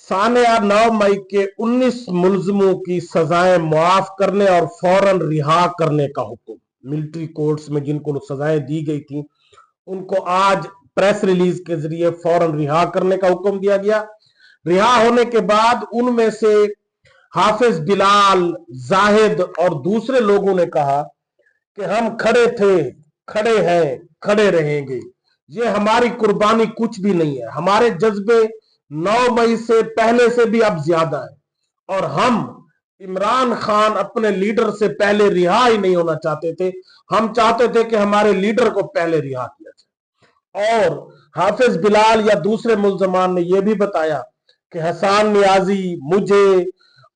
सानिया 9 मई के 19 मुलजमों की सजाएं मुआफ करने और फौरन रिहा करने का हुक्म। मिलिट्री कोर्ट्स में जिनको सजाएं दी गई थी उनको आज प्रेस रिलीज के जरिए फौरन रिहा करने का हुक्म दिया गया। रिहा होने के बाद उनमें से हाफिज बिलाल, जाहिद और दूसरे लोगों ने कहा कि हम खड़े थे, खड़े हैं, खड़े रहेंगे। ये हमारी कुर्बानी कुछ भी नहीं है। हमारे जज्बे 9 मई से पहले से भी अब ज्यादा है और हम इमरान खान अपने लीडर से पहले रिहा ही नहीं होना चाहते थे। हम चाहते थे कि हमारे लीडर को पहले रिहा किया जाए। और हाफिज बिलाल या दूसरे मुल्जमान ने यह भी बताया कि हसन नियाजी, मुझे,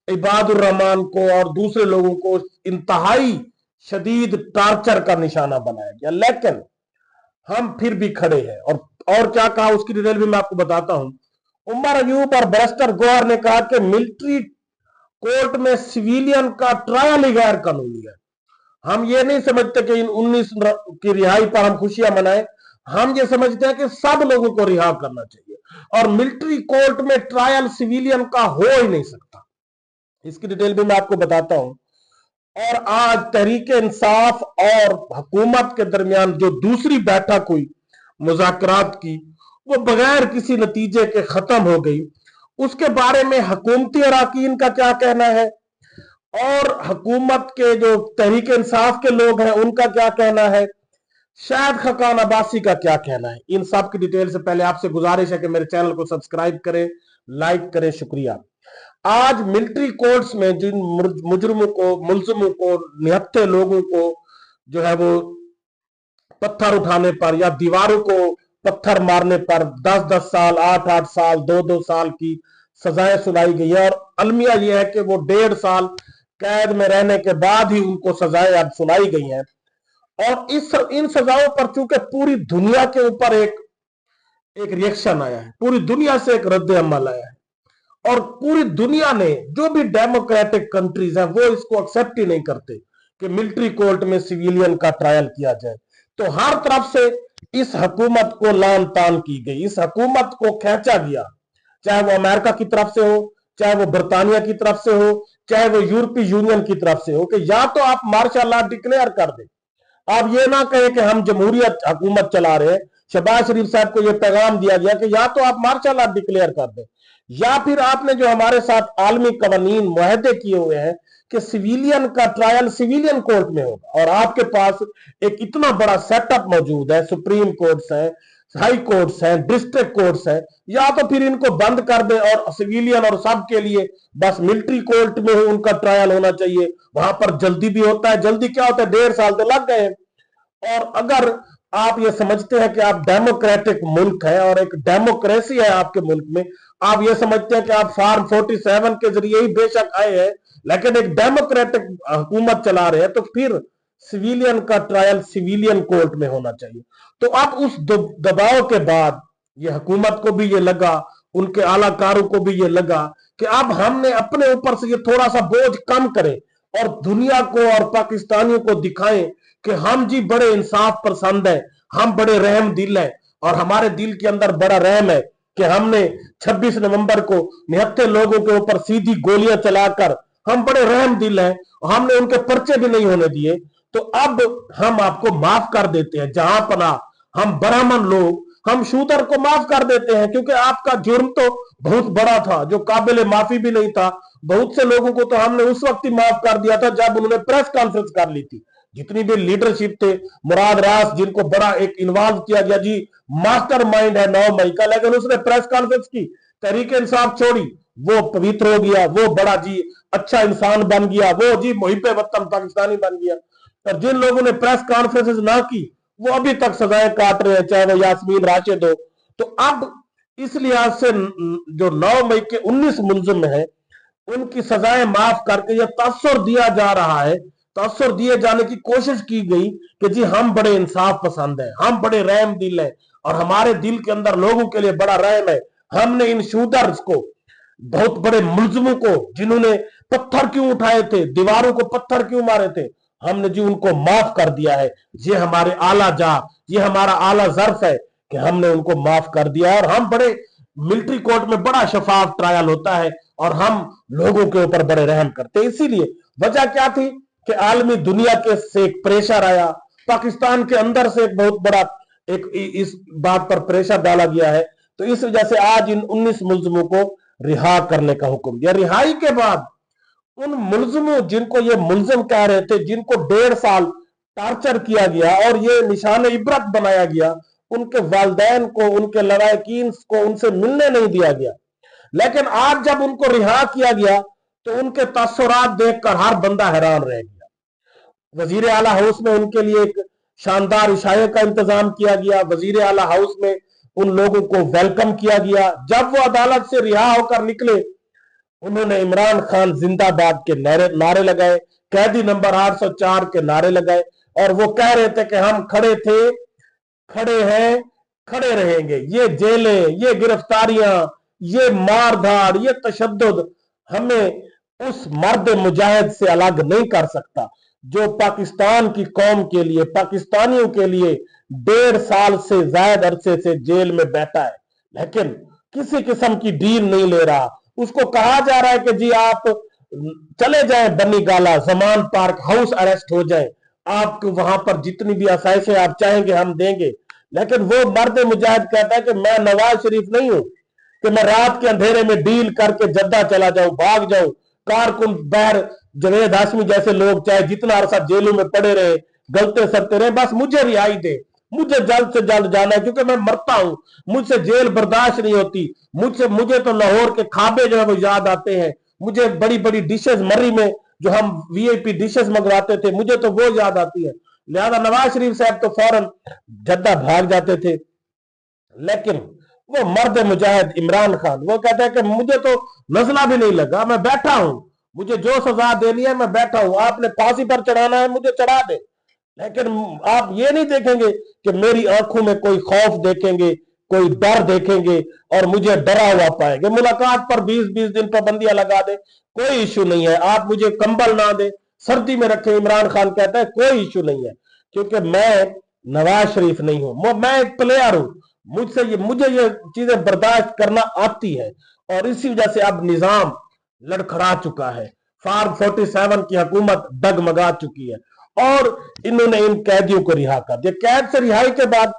इबादुर रहमान को और दूसरे लोगों को इंतहाई शदीद टार्चर का निशाना बनाया गया, लेकिन हम फिर भी खड़े हैं। और क्या कहा उसकी डिटेल भी मैं आपको बताता हूं। उमर अयूब और बैरिस्टर गौहर ने कहा कि मिलिट्री कोर्ट में सिविलियन का ट्रायल ही गैर कानूनी है। हम ये नहीं समझते कि इन 19 की रिहाई पर हम खुशियां मनाएं। हम ये समझते हैं कि सब लोगों को रिहा करना चाहिए और मिलिट्री कोर्ट में ट्रायल सिविलियन का हो ही नहीं सकता। इसकी डिटेल भी मैं आपको बताता हूं। और आज तहरीक इंसाफ और हुकूमत के दरमियान जो दूसरी बैठक हुई मुज़ाकरात की, वो बगैर किसी नतीजे के खत्म हो गई। उसके बारे में हुकूमती अरकान का क्या कहना है और हुकूमत के जो तहरीक इंसाफ के लोग हैं उनका क्या कहना है, शायद खकान अब्बासी का क्या कहना है, इन सब की डिटेल से पहले आपसे गुजारिश है कि मेरे चैनल को सब्सक्राइब करें, लाइक करें। शुक्रिया। आज मिलिट्री कोर्ट्स में जिन मुजरिमों को, मुल्जिमों को, निहत्थे लोगों को जो है वो पत्थर उठाने पर या दीवारों को पत्थर मारने पर 10-10 साल, 8-8 साल, 2-2 साल की सजाएं सुनाई गई है। और अलमिया यह है कि वो 1.5 साल कैद में रहने के बाद ही उनको सजाएं अब सुनाई गई हैं। और इन सजाओं पर चूंकि पूरी दुनिया के ऊपर एक रिएक्शन आया है, पूरी दुनिया से एक रद्द अमल आया है और पूरी दुनिया ने, जो भी डेमोक्रेटिक कंट्रीज हैं, वो इसको एक्सेप्ट ही नहीं करते कि मिलिट्री कोर्ट में सिविलियन का ट्रायल किया जाए। तो हर तरफ से इस हुकूमत को लान तान की गई, इस हुकूमत को खींचा गया, चाहे वो अमेरिका की तरफ से हो, चाहे वो बरतानिया की तरफ से हो, चाहे वो यूरोपीय यूनियन की तरफ से हो, कि या तो आप मार्शल लॉ डिक्लेयर कर दें, आप ये ना कहें कि हम जमहूरियत हुकूमत चला रहे हैं। शहबाज शरीफ साहब को यह पैगाम दिया गया कि या तो आप मार्शल लॉ डिक्लेयर कर दें या फिर आपने जो हमारे साथ आलमी कवानीन मुआहदे किए हुए हैं कि सिविलियन का ट्रायल सिविलियन कोर्ट में होगा। और आपके पास एक इतना बड़ा सेटअप मौजूद है, सुप्रीम कोर्ट्स है, हाई कोर्ट्स हैं, डिस्ट्रिक्ट कोर्ट्स हैं, या तो फिर इनको बंद कर दे और सिविलियन और सब के लिए बस मिलिट्री कोर्ट में ही उनका ट्रायल होना चाहिए। वहां पर जल्दी भी होता है। जल्दी क्या होता है, 1.5 साल तो लग गए। और अगर आप ये समझते हैं कि आप डेमोक्रेटिक मुल्क है और एक डेमोक्रेसी है आपके मुल्क में, आप ये समझते हैं कि आप फॉर्म 47 के जरिए ही बेशक आए हैं लेकिन एक डेमोक्रेटिक हुकूमत चला रहे हैं, तो फिर सिविलियन का ट्रायल सिविलियन कोर्ट में होना चाहिए। तो अब उस दबाव के बाद ये हुकूमत को भी ये लगा, उनके आलाकारों को भी ये लगा कि अब हमने अपने ऊपर से ये थोड़ा सा बोझ कम करें और दुनिया को और पाकिस्तानियों को दिखाएं कि हम जी बड़े इंसाफ पसंद है, हम बड़े रहम दिल है और हमारे दिल के अंदर बड़ा रहम है कि हमने 26 नवंबर को निहत्थे लोगों के ऊपर सीधी गोलियां चलाकर, हम बड़े रहम दिल हैं, हमने उनके पर्चे भी नहीं होने दिए। तो अब हम आपको माफ कर देते हैं, जहां पना हम ब्राह्मण लोग, हम शूदर को माफ कर देते हैं क्योंकि आपका जुर्म तो बहुत बड़ा था जो काबिल माफी भी नहीं था। बहुत से लोगों को तो हमने उस वक्त ही माफ कर दिया था जब उन्होंने प्रेस कॉन्फ्रेंस कर ली थी। जितनी भी लीडरशिप थे, मुराद रास जिनको बड़ा एक इन्वॉल्व किया गया, जी मास्टर माइंड है 9 मई का, लेकिन उसने प्रेस कॉन्फ्रेंस की, तहरीक इंसाफ छोड़ी, वो पवित्र हो गया, वो बड़ा जी अच्छा इंसान बन गया, वो जी मुहिब्बे वतन पाकिस्तानी बन गया। और जिन लोगों ने प्रेस कॉन्फ्रेंसेस ना की वो अभी तक सजाएं काट रहे हैं, चाहे वो यास्मीन राशिद हो। तो अब इस लिहाज से जो 9 मई के 19 मुलजिम है उनकी सजाएं माफ करके यह तासुर दिया जा रहा है, तासुर दिए जाने की कोशिश की गई कि जी हम बड़े इंसाफ पसंद है, हम बड़े रहम दिल है और हमारे दिल के अंदर लोगों के लिए बड़ा रहम है। हमने इन शूदर्स को, बहुत बड़े मुल्जिमों को जिन्होंने पत्थर क्यों उठाए थे, दीवारों को पत्थर क्यों मारे थे, हमने जी उनको माफ कर दिया है। ये हमारे आला जा, ये हमारा आला जर्फ है कि हमने उनको माफ कर दिया है और हम बड़े मिलिट्री कोर्ट में बड़ा शफाफ ट्रायल होता है और हम लोगों के ऊपर बड़े रहम करते हैं। इसीलिए वजह क्या थी कि आलमी दुनिया के से एक प्रेशर आया, पाकिस्तान के अंदर से एक बहुत बड़ा एक इस बात पर प्रेशर डाला गया है। तो इस वजह से आज इन 19 मुलजिमों को रिहा करने का हुक्म दिया। रिहाई के बाद उन मुलजिमों जिनको ये मुलजिम कह रहे थे, जिनको 1.5 साल टार्चर किया गया और ये निशान इबरत बनाया गया, उनके वालिदैन को, उनके लवाकिन को उनसे मिलने नहीं दिया गया। लेकिन आज जब उनको रिहा किया गया तो उनके तस्वुरात देखकर हर बंदा हैरान रह गया। वजीर आला हाउस में उनके लिए एक शानदार इशाए का इंतजाम किया गया। वजीर आला हाउस में उन लोगों को वेलकम किया गया। जब वो अदालत से रिहा होकर निकले, उन्होंने इमरान खान जिंदाबाद के नारे लगाए, कैदी नंबर 804 के नारे लगाए और वो कह रहे थे कि हम खड़े थे, खड़े हैं, खड़े रहेंगे। ये जेलें, ये गिरफ्तारियां, ये मारधाड़, ये तशद्दुद हमें उस मर्द मुजाहिद से अलग नहीं कर सकता जो पाकिस्तान की कौम के लिए, पाकिस्तानियों के लिए 1.5 साल से ज्यादा अरसे से जेल में बैठा है, लेकिन किसी किस्म की डील नहीं ले रहा। उसको कहा जा रहा है कि जी आप चले जाएं बन्नी गाला, जमान पार्क, हाउस अरेस्ट हो जाए, आपको वहां पर जितनी भी आसाइशें आप चाहेंगे हम देंगे। लेकिन वो मर्द मुजाहिद कहता है कि मैं नवाज शरीफ नहीं हूं कि मैं रात के अंधेरे में डील करके जद्दा चला जाऊं, भाग जाऊं। कारकुन बहर जवेद हाशमी जैसे लोग चाहे जितना अरसा जेलों में पड़े रहे, गलते सड़ते रहे, बस मुझे रिहाई दे, मुझे जल्द से जल्द जाना है क्योंकि मैं मरता हूं, मुझसे जेल बर्दाश्त नहीं होती। मुझे तो लाहौर के खाबे जो है वो याद आते हैं, मुझे बड़ी बड़ी डिशेस मरी में जो हम वीआईपी डिशेस मंगवाते थे, मुझे तो वो याद आती है। लिहाजा नवाज शरीफ साहब तो फौरन जद्दा भाग जाते थे। लेकिन वो मर्द मुजाहिद इमरान खान वो कहता है कि मुझे तो नजला भी नहीं लगा, मैं बैठा हूं, मुझे जो सजा देनी है मैं बैठा हूं, आपने फांसी पर चढ़ाना है मुझे चढ़ा दे, लेकिन आप ये नहीं देखेंगे कि मेरी आंखों में कोई खौफ देखेंगे, कोई डर देखेंगे और मुझे डरा हुआ पाएंगे। मुलाकात पर 20-20 दिन पाबंदियां लगा दे, कोई इश्यू नहीं है। आप मुझे कंबल ना दे, सर्दी में रखे, इमरान खान कहता है कोई इश्यू नहीं है, क्योंकि मैं नवाज शरीफ नहीं हूं, मैं एक प्लेयर हूं, मुझे ये चीजें बर्दाश्त करना आती है। और इसी वजह से अब निजाम लड़खड़ा चुका है, फार्म 47 की हुकूमत डगमगा चुकी है और इन्होंने इन कैदियों को रिहा कर दिया। कैद से रिहाई के बाद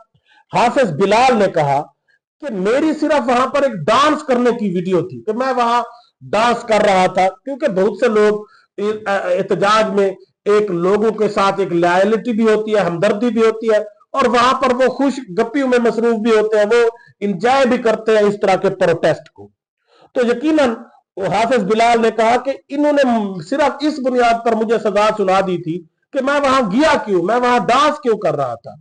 हाफिज बिलाल ने कहा कि मेरी सिर्फ वहां पर एक डांस करने की वीडियो थी कि मैं वहां डांस कर रहा था, क्योंकि बहुत से लोग एहतजाज में एक लोगों के साथ एक लॉयल्टी भी होती है, हमदर्दी भी होती है और वहां पर वो खुश गप्पियों में मसरूफ भी होते हैं, वो इंजॉय भी करते हैं इस तरह के प्रोटेस्ट को। तो यकीनन वो हाफिज बिलाल ने कहा कि इन्होंने सिर्फ इस बुनियाद पर मुझे सजा सुना दी थी कि मैं वहां गया क्यों, मैं वहां डांस क्यों कर रहा था।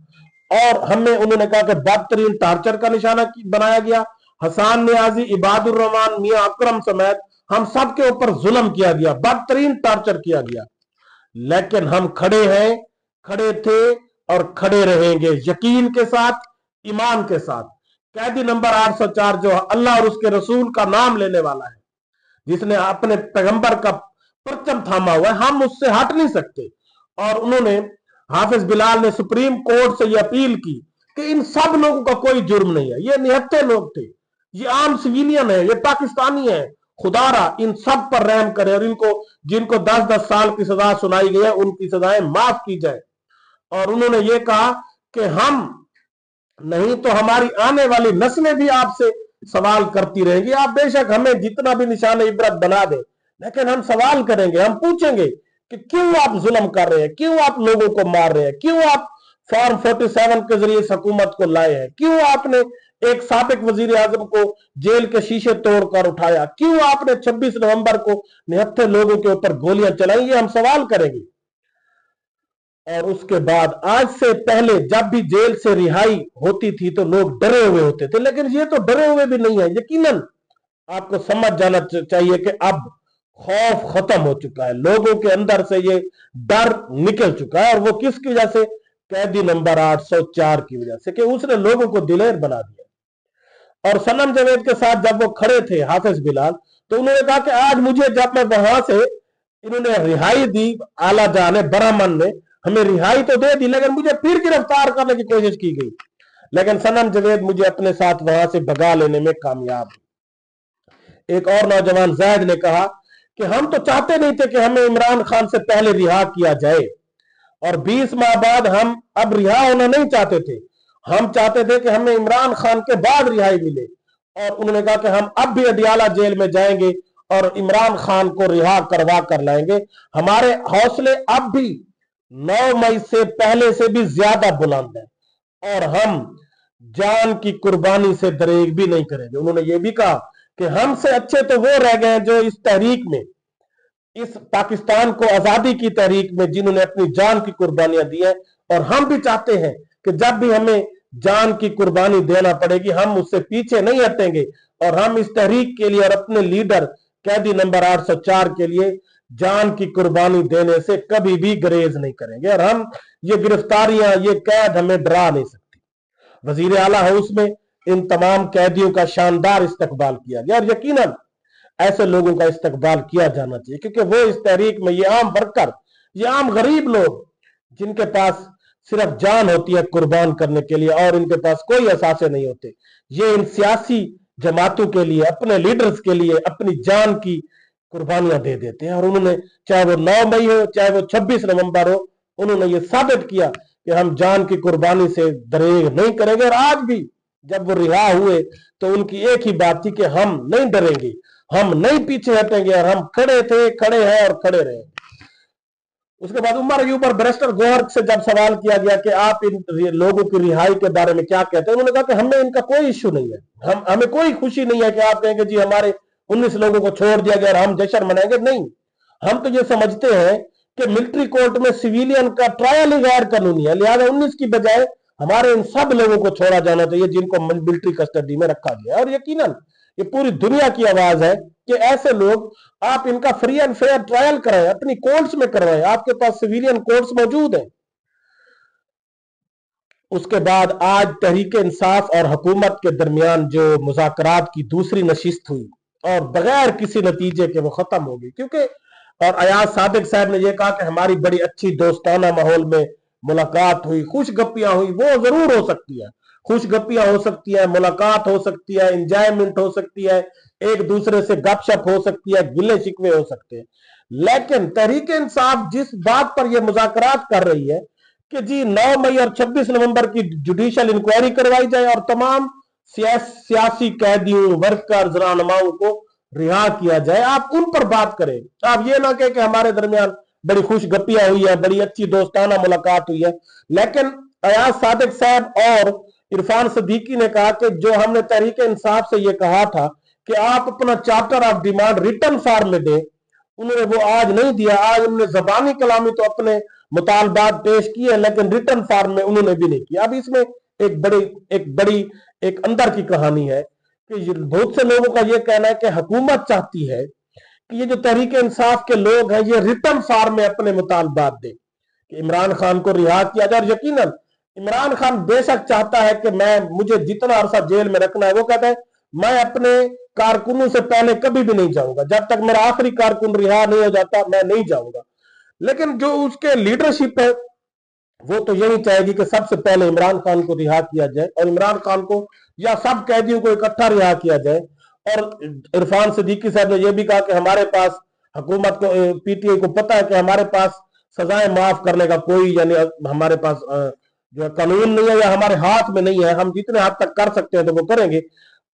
और हमें उन्होंने कहा कि बदतरीन टार्चर का निशाना बनाया गया, हसान नियाजी, इबादुर रहमान, मियां अकरम समेत हम सब के ऊपर जुल्म किया गया, बदतरीन टार्चर किया गया, लेकिन हम खड़े हैं, खड़े थे और खड़े रहेंगे यकीन के साथ, ईमान के साथ। कैदी नंबर 804 जो अल्लाह और उसके रसूल का नाम लेने वाला है, जिसने अपने पैगंबर का परचम थामा हुआ है, हम उससे हट नहीं सकते। और उन्होंने हाफिज बिलाल ने सुप्रीम कोर्ट से यह अपील की कि इन सब लोगों का कोई जुर्म नहीं है, ये निहत्थे लोग थे, ये आम सिविलियन है, ये पाकिस्तानी है, खुदारा इन सब पर रहम करे और इनको जिनको 10-10 साल की सजा सुनाई गई है उनकी सजाएं माफ की जाए। और उन्होंने ये कहा कि हम नहीं तो हमारी आने वाली नस्लें भी आपसे सवाल करती रहेंगी, आप बेशक हमें जितना भी निशान इबरत बना दे, लेकिन हम सवाल करेंगे, हम पूछेंगे कि क्यों आप जुल्म कर रहे हैं, क्यों आप लोगों को मार रहे हैं, क्यों आप फॉर्म 47 के जरिए इस हुकूमत को लाए हैं, क्यों आपने एक साबिक वजीर आजम को जेल के शीशे तोड़कर उठाया, क्यों आपने 26 नवंबर को निहत्थे लोगों के ऊपर गोलियां चलाई, ये हम सवाल करेंगे। और उसके बाद आज से पहले जब भी जेल से रिहाई होती थी तो लोग डरे हुए होते थे, लेकिन ये तो डरे हुए भी नहीं है। यकीनन आपको समझ जाना चाहिए कि अब खौफ खत्म हो चुका है, लोगों के अंदर से ये डर निकल चुका है। और वो किसकी वजह से? कैदी नंबर 804 की वजह से, कि उसने लोगों को दिलेर बना दिया। और सनम जवेद के साथ जब वो खड़े थे हाफिज बिलाल, तो उन्होंने कहा कि आज मुझे जब मैं वहां से इन्होंने रिहाई दी, आला जाने बरामन ने हमें रिहाई तो दे दी, लेकिन मुझे फिर गिरफ्तार करने की कोशिश की गई। लेकिन सनम जवेद मुझे अपने साथ वहां से भगा लेने में कामयाब हुई। एक और नौजवान जैद ने कहा कि हम तो चाहते नहीं थे कि हमें इमरान खान से पहले रिहा किया जाए, और 20 माह बाद हम अब रिहा होना नहीं चाहते थे, हम चाहते थे कि हमें इमरान खान के बाद रिहाई मिले। और उन्होंने कहा कि हम अब भी अडियाला जेल में जाएंगे और इमरान खान को रिहा करवा कर लाएंगे। हमारे हौसले अब भी 9 मई से पहले से भी ज्यादा बुलंद है और हम जान की कुर्बानी से दरेग भी नहीं करेंगे। उन्होंने ये भी कहा कि हमसे अच्छे तो वो रह गए जो इस तहरीक में, इस पाकिस्तान को आजादी की तहरीक में जिन्होंने अपनी जान की कुर्बानियां दी है, और हम भी चाहते हैं कि जब भी हमें जान की कुर्बानी देना पड़ेगी हम उससे पीछे नहीं हटेंगे, और हम इस तहरीक के लिए और अपने लीडर कैदी नंबर 804 के लिए जान की कुर्बानी देने से कभी भी गुरेज नहीं करेंगे, और हम ये गिरफ्तारियां, ये कैद हमें डरा नहीं सकती। वजीर आला हाउस में इन तमाम कैदियों का शानदार इस्तकबाल किया गया, और यकीनन ऐसे लोगों का इस्तकबाल किया जाना चाहिए, क्योंकि वो इस तहरीक में ये आम वर्कर, ये आम गरीब लोग जिनके पास सिर्फ जान होती है कुर्बान करने के लिए और इनके पास कोई असासे नहीं होते, ये इन सियासी जमातों के लिए, अपने लीडर्स के लिए अपनी जान की कुर्बानियां दे देते हैं। और उन्होंने, चाहे वो 9 मई हो चाहे वो 26 नवंबर हो, उन्होंने ये साबित किया कि हम जान की कुर्बानी से दरेग नहीं करेंगे। और आज भी जब वो रिहा हुए तो उनकी एक ही बात थी कि हम नहीं डरेंगे, हम नहीं पीछे हटेंगे, और हम खड़े थे, खड़े हैं और खड़े रहे। उसके बाद उमर अयूब और बैरिस्टर गौहर से जब सवाल किया गया कि आप इन लोगों की रिहाई के बारे में क्या कहते हैं, उन्होंने कहा कि हमें इनका कोई इश्यू नहीं है, हमें कोई खुशी नहीं है कि आप कहेंगे जी हमारे 19 लोगों को छोड़ दिया गया और हम जश्न मनाएंगे। नहीं, हम तो ये समझते हैं कि मिलिट्री कोर्ट में सिविलियन का ट्रायल ही गैर कानूनी है, लिहाजा 19 की बजाय हमारे इन सब लोगों को छोड़ा जाना चाहिए जिनको मिलिट्री कस्टडी में रखा गया। और यकीनन ये पूरी दुनिया की आवाज है कि ऐसे लोग, आप इनका फ्री एंड फेयर ट्रायल कराएं, अपनी कोर्ट्स में करवाएं, आपके पास सिविलियन कोर्ट्स मौजूद हैं। उसके बाद आज तहरीक इंसाफ और हुकूमत के दरमियान जो मुज़ाकरात की दूसरी नशिस्त हुई और बगैर किसी नतीजे के वो खत्म हो गई, क्योंकि और अयाज सादिक साहब ने यह कहा कि हमारी बड़ी अच्छी दोस्ताना माहौल में मुलाकात हुई, खुश गप्पियां हुई। वो जरूर हो सकती है, खुश गप्पियां हो सकती है, मुलाकात हो सकती है, इंजॉयमेंट हो सकती है, एक दूसरे से गपशप हो सकती है, गिले शिकवे हो सकते हैं। लेकिन तहरीक इंसाफ जिस बात पर यह मुज़ाकरात कर रही है कि जी 9 मई और 26 नवंबर की जुडिशियल इंक्वायरी करवाई जाए और तमाम सियासी कैदियों, वर्कर्स, रहनुमाओं को रिहा किया जाए, आप उन पर बात करें। आप ये ना कहें कि हमारे दरमियान बड़ी खुश गप्पियां हुई है, बड़ी अच्छी दोस्ताना मुलाकात हुई है। लेकिन अयाज सादिक साहब और इरफान सिद्दीकी ने कहा कि जो हमने तहरीक इंसाफ से ये कहा था कि आप अपना charter of demand return form में दें, उन्होंने वो आज नहीं दिया। आज उन्होंने जबानी कलामी तो अपने मुतालबात पेश किए, लेकिन रिटर्न फॉर्म में उन्होंने भी नहीं किया। अब इसमें एक अंदर की कहानी है कि बहुत से लोगों का यह कहना है कि हुकूमत चाहती है कि ये जो तहरीक इंसाफ के लोग हैं ये रिटर्न फॉर्म में अपने मुतालबात दें कि इमरान खान को रिहा किया जाए। और यकीनन इमरान खान बेशक चाहता है कि मुझे जितना अरसा जेल में रखना है, वो कहता है मैं अपने कारकुनों से पहले कभी भी नहीं जाऊंगा, जब तक मेरा आखिरी कारकुन रिहा नहीं हो जाता मैं नहीं जाऊंगा। लेकिन जो उसके लीडरशिप है वो तो यही चाहेगी कि सबसे पहले इमरान खान को रिहा किया जाए और इमरान खान को या सब कैदियों को इकट्ठा रिहा किया जाए। और इरफान सिद्दीकी साहब ने यह भी कहा कि हमारे पास, हुकूमत को, पीटीआई को पता है कि हमारे पास सजाएं माफ करने का कोई, यानी हमारे पास जो कानून नहीं है या हमारे हाथ में नहीं है, हम जितने हद तक कर सकते हैं तो वो करेंगे।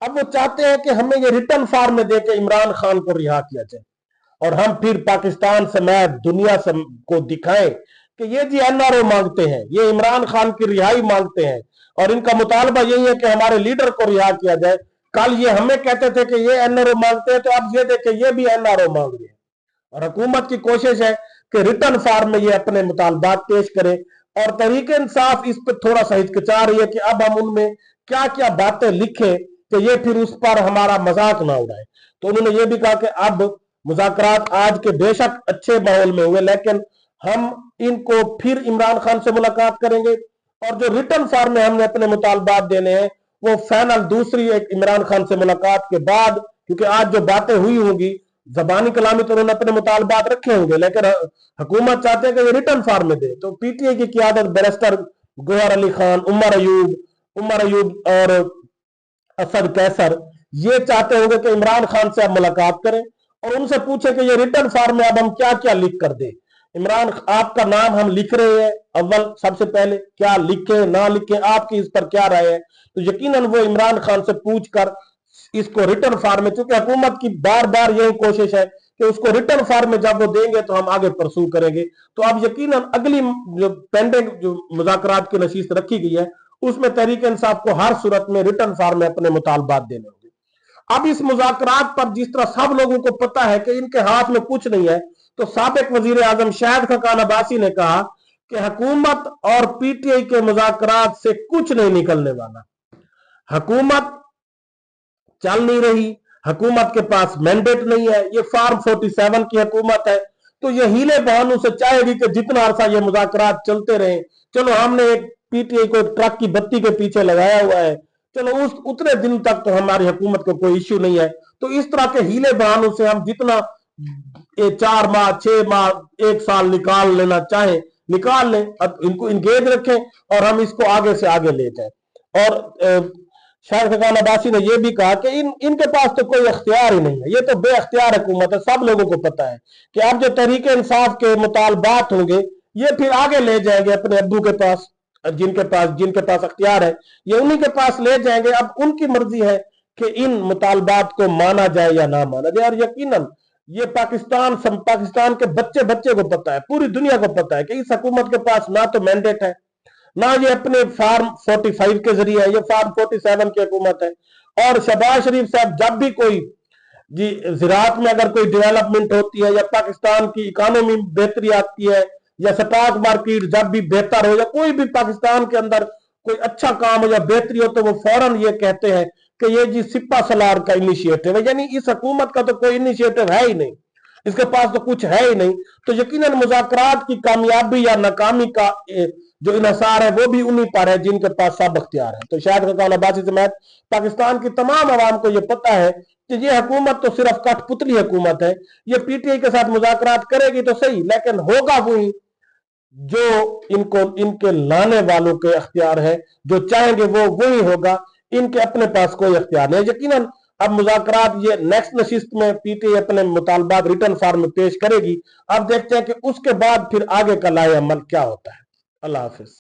अब वो चाहते हैं कि हमें ये रिटर्न फॉर्म में देकर इमरान खान को रिहा किया जाए और हम फिर पाकिस्तान समेत दुनिया को दिखाएं कि ये जी एनआरओ मांगते हैं, ये इमरान खान की रिहाई मांगते हैं और इनका मुतालबा यही है कि हमारे लीडर को रिहा किया जाए। कल ये हमें कहते थे कि ये एनआरओ मांगते हैं, तो अब ये देखें ये भी एनआरओ मांग रहे हैं। और हुकूमत की कोशिश है कि रिटर्न फॉर्म में ये अपने मुतालबात पेश करें। और तहरीक इंसाफ इस पर थोड़ा सा हिचकिचा रही है कि अब हम उनमें क्या क्या बातें लिखें कि ये फिर उस पर हमारा मजाक ना उड़ाए। तो उन्होंने ये भी कहा कि अब मुज़ाकरात आज के बेशक अच्छे माहौल में हुए, लेकिन हम इनको फिर इमरान खान से मुलाकात करेंगे और जो रिटर्न फॉर्म में हमने अपने मुतालबात देने हैं वो फाइनल दूसरी एक इमरान खान से मुलाकात के बाद, क्योंकि आज जो बातें हुई होंगी जबानी कलामी तो उन्होंने अपने मुतालबात रखे होंगे, लेकिन हुकूमत चाहते हैं कि ये रिटर्न फॉर्म में दे। तो पीटीआई की क़यादत बैरिस्टर गौहर अली खान, उमर अयूब उमर अयूब और असद कैसर ये चाहते होंगे कि इमरान खान से आप मुलाकात करें और उनसे पूछे कि ये रिटर्न फॉर्म में अब हम क्या क्या लिख कर दे। इमरान, आपका नाम हम लिख रहे हैं, अव्वल सबसे पहले क्या लिखें ना लिखें, आपकी इस पर क्या राय है। तो यकीनन वो इमरान खान से पूछ कर इसको रिटर्न फॉर्म में, क्योंकि हुकूमत की बार बार यही कोशिश है कि उसको रिटर्न फॉर्म में जब वो देंगे तो हम आगे परसू करेंगे। तो अब यकीनन अगली जो पेंडिंग जो मुज़ाकरात की नशीस रखी गई है उसमें तहरीक इंसाफ को हर सूरत में रिटर्न फॉर्म में अपने मुतालबात देने होंगे। अब इस मुज़ाकरात पर जिस तरह सब लोगों को पता है कि इनके हाथ में कुछ नहीं है, तो साबिक वजीर आजम शाहिद खकान अब्बासी ने कहा कि हुकूमत और पीटीआई के मुज़ाकरात से कुछ नहीं निकलने वाला। हुकूमत चल नहीं रही, हुकूमत के पास मैंडेट नहीं है, ये फॉर्म 47 की हुकूमत है। तो ये हीले बहानों से चाहेगी कि जितना अरसा ये मुज़ाकरात चलते रहे, चलो हमने एक पीटीआई को ट्रक की बत्ती के पीछे लगाया हुआ है, चलो उस उतने दिन तक तो हमारी हुकूमत को कोई इश्यू नहीं है। तो इस तरह के हीले बहानों से हम जितना 4 माह 6 माह 1 साल निकाल लेना चाहे निकाल लें, अब इनको इंगेज रखें और हम इसको आगे से आगे ले जाए। और शाहिद खकान अब्बासी ने यह भी कहा कि इनके पास तो कोई अख्तियार ही नहीं है, ये तो बेअख्तियार हुकूमत है। सब लोगों को पता है कि अब जो तहरीक इंसाफ के मुतालबात होंगे ये फिर आगे ले जाएंगे अपने अब्बू के पास, जिनके पास अख्तियार है ये उन्हीं के पास ले जाएंगे। अब उनकी मर्जी है कि इन मुतालबात को माना जाए या ना माना जाए। और यकीनन ये पाकिस्तान के बच्चे बच्चे को पता है, पूरी दुनिया को पता है कि इस हुकूमत के पास ना तो मैंडेट है, ना ये अपने फार्म 45 के जरिए है, ये फार्म 47 की हुकूमत है। और शहबाज शरीफ साहब जब भी कोई जी ज़राअत में अगर कोई डेवलपमेंट होती है या पाकिस्तान की इकोनॉमी में बेहतरी आती है या स्टॉक मार्केट जब भी बेहतर हो या कोई भी पाकिस्तान के अंदर कोई अच्छा काम हो या बेहतरी हो, तो वो फौरन ये कहते हैं कि ये जी सिपा सलार का इनिशिएटिव है। यानी इस हुकूमत का तो कोई इनिशिएटिव है ही नहीं, इसके पास तो कुछ है ही नहीं। तो यकीनन मुज़ाकरात की कामयाबी या नाकामी का जो इन्हिसार है वो भी उन्हीं पर है जिनके पास सब अख्तियार है। तो शायद खकान अब्बासी समेत पाकिस्तान की तमाम आवाम को यह पता है कि ये हुकूमत तो सिर्फ कठपुतली हुकूमत है। ये पीटीआई के साथ मुज़ाकरात करेगी तो सही, लेकिन होगा वही जो इनके लाने वालों के अख्तियार है, जो चाहेंगे वो वही होगा, इनके अपने पास कोई अख्तियार नहीं। यकीनन अब मुज़ाकरात ये नेक्स्ट नशिस्त में पीटीआई अपने मुतालबात रिटर्न फॉर्म में पेश करेगी। अब देखते हैं कि उसके बाद फिर आगे का लाए अमल क्या होता है। अल्लाह हाफिज।